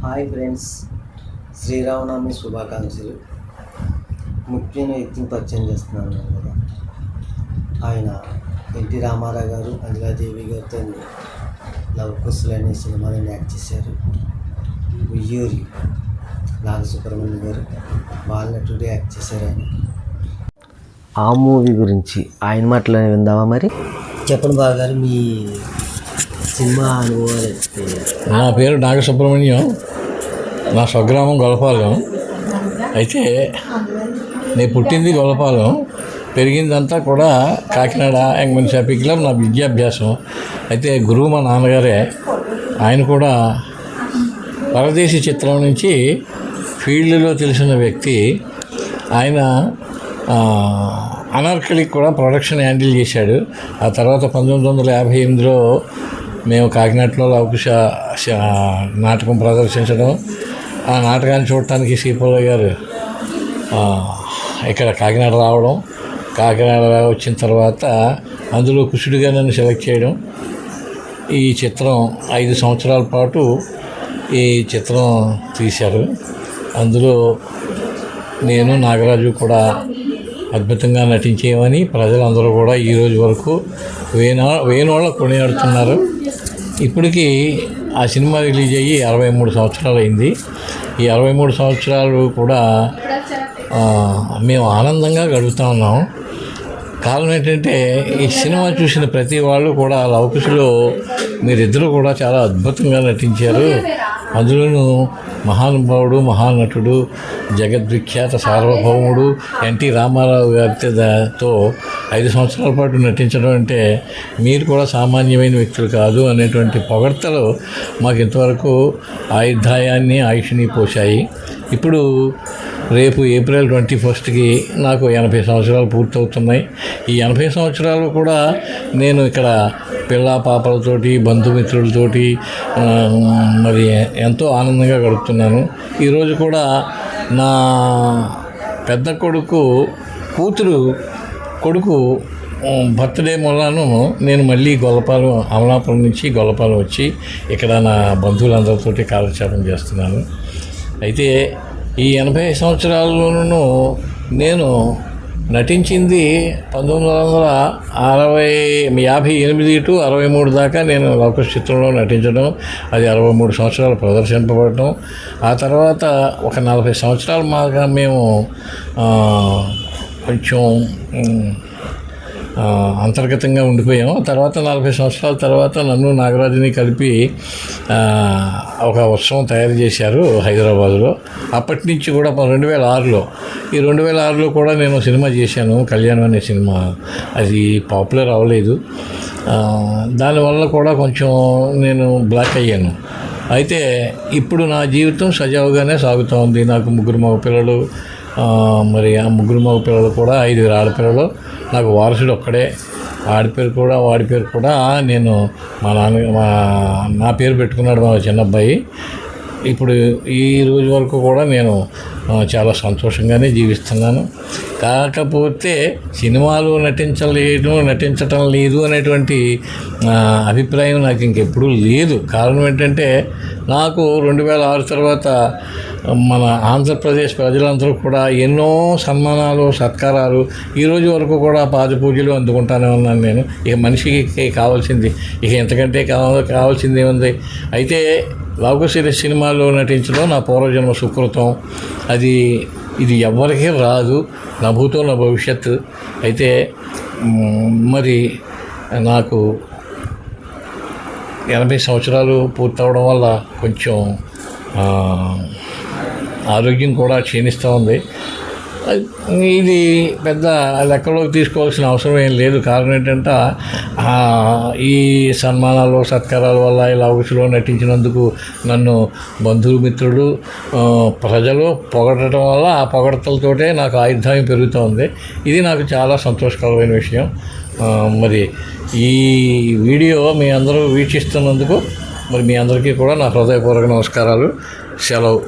Hi friends, Sri Rama Navami శుభాకాంక్షలు. ముఖ్యమైన వ్యక్తిని పరిచయం చేస్తున్నాను నేను కదా. ఆయన ఎన్టీ రామారావు గారు, అంజలాదేవి గారితో లవ్ కుశలు అనే సినిమాలను యాక్ట్ చేశారు. ఉయ్యూరి నాగసుబ్రహ్మణ్యం గారు బాలనటుడే యాక్ట్ చేశారు. ఆయన ఆ మూవీ గురించి ఆయన మాటలోనే విందామా మరి? చెప్పండి బాగారు, మీ సినిమా అనుభవాలు. నా పేరు నాగసుబ్రహ్మణ్యం, నా స్వగ్రామం గొల్లపాలెం. అయితే నేను పుట్టింది గొల్లపాలెం, పెరిగిందంతా కూడా కాకినాడ యంగ్ షాపింగ్ క్లబ్ నా విద్యాభ్యాసం. అయితే గురువు మా నాన్నగారే. ఆయన కూడా పరదేశీ చిత్రం నుంచి ఫీల్డ్లో తెలిసిన వ్యక్తి. ఆయన అనార్కలికి కూడా ప్రొడక్షన్ హ్యాండిల్ చేశాడు. ఆ తర్వాత 1958లో మేము కాకినాడలో లవకుశ నాటకం ప్రదర్శించడం, ఆ నాటకాన్ని చూడటానికి శ్రీపల్లయ్య గారు ఇక్కడ కాకినాడ రావడం, కాకినాడ వచ్చిన తర్వాత అందులో కుశుడిగా నన్ను సెలెక్ట్ చేయడం. ఈ చిత్రం 5 సంవత్సరాల పాటు ఈ చిత్రం తీశారు. అందులో నేను నాగరాజు కూడా అద్భుతంగా నటించేమని ప్రజలందరూ కూడా ఈరోజు వరకు వేణోళ్ళ కొనియాడుతున్నారు. ఇప్పటికీ ఆ సినిమా రిలీజ్ అయ్యి 63 సంవత్సరాలు అయింది. ఈ 63 సంవత్సరాలు కూడా మేము ఆనందంగా గడుపుతూ ఉన్నాం. కారణం ఏంటంటే ఈ సినిమా చూసిన ప్రతి వాళ్ళు కూడా లవకుశలో మీరిద్దరూ కూడా చాలా అద్భుతంగా నటించారు. అందులోనూ మహానుభావుడు, మహానటుడు, జగద్విఖ్యాత సార్వభౌముడు ఎన్టీ రామారావు గారితో 5 సంవత్సరాల పాటు నటించడం అంటే మీరు కూడా సామాన్యమైన వ్యక్తులు కాదు అనేటువంటి పొగడ్తలు మాకు ఇంతవరకు ఆయుర్దాయాన్ని, ఆయుష్ని పోశాయి. ఇప్పుడు రేపు ఏప్రిల్ 21కి నాకు 80 సంవత్సరాలు పూర్తవుతున్నాయి. ఈ 80 సంవత్సరాలు కూడా నేను ఇక్కడ పిల్ల పాపలతోటి, బంధుమిత్రులతోటి మరి ఎంతో ఆనందంగా గడుపుతున్నాను. ఈరోజు కూడా నా పెద్ద కొడుకు బర్త్డే మూలాను నేను మళ్ళీ గొల్లపాలెం, అమలాపురం నుంచి గొల్లపాలెం వచ్చి ఇక్కడ నా బంధువులందరితోటి కాలక్షేపం చేస్తున్నాను. అయితే ఈ 80 సంవత్సరాల్లోనూ నేను నటించింది 1958 టు 63 దాకా నేను లవకుశ చిత్రంలో నటించడం, అది 63 సంవత్సరాలు ప్రదర్శింపబడటం. ఆ తర్వాత ఒక 40 సంవత్సరాలు మాగా మేము కొంచెం అంతర్గతంగా ఉండిపోయాము. తర్వాత 40 సంవత్సరాల తర్వాత నన్ను నాగరాజుని కలిపి ఒక ఉత్సవం తయారు చేశారు హైదరాబాదులో. అప్పటి నుంచి కూడా 2006లో, ఈ 2006లో కూడా నేను సినిమా చేశాను, కళ్యాణం అనే సినిమా. అది పాపులర్ అవ్వలేదు. దానివల్ల కూడా కొంచెం నేను బ్లాక్ అయ్యాను. అయితే ఇప్పుడు నా జీవితం సజావుగానే సాగుతూ ఉంది. నాకు 3 మగ పిల్లలు. మరి ఆ 3 మగ పిల్లలు కూడా 5 ఆడపిల్లలు. నాకు వారసుడు ఒక్కడే. వాడి పేరు కూడా నేను నా పేరు పెట్టుకున్నాడు మా చిన్నబ్బాయి. ఇప్పుడు ఈ రోజు వరకు కూడా నేను చాలా సంతోషంగానే జీవిస్తున్నాను. కాకపోతే సినిమాలు నటించటం లేదు అనేటువంటి అభిప్రాయం నాకు ఇంకెప్పుడూ లేదు. కారణం ఏంటంటే నాకు 2006 తర్వాత మన ఆంధ్రప్రదేశ్ ప్రజలందరూ కూడా ఎన్నో సన్మానాలు, సత్కారాలు, ఈరోజు వరకు కూడా పాద పూజలు అందుకుంటానే ఉన్నాను నేను. ఇక మనిషికి కావాల్సింది ఇక ఎంతకంటే కావాల్సింది ఏముంది? అయితే లవకుశ సినిమాలో నటించడం నా పూర్వజన్మ సుకృతం. ఇది ఎవరికీ రాదు, నా భూతో నా భవిష్యత్తు. అయితే మరి నాకు 80 సంవత్సరాలు పూర్తవడం వల్ల కొంచెం ఆరోగ్యం కూడా క్షీణిస్తూ ఉంది. ఇది పెద్ద లెక్కలోకి తీసుకోవాల్సిన అవసరం ఏం లేదు. కారణం ఏంటంటే ఈ సన్మానాలు, సత్కారాల వల్ల ఇలా లవకుశలో నటించినందుకు నన్ను బంధుమిత్రులు, ప్రజలు పొగడటం వల్ల ఆ పొగడతలతోటే నాకు ఆయుర్దాయం పెరుగుతూ ఉంది. ఇది నాకు చాలా సంతోషకరమైన విషయం. మరి ఈ వీడియో మీ అందరూ వీక్షిస్తున్నందుకు మరి మీ అందరికీ కూడా నా హృదయపూర్వక నమస్కారాలు. సెలవు.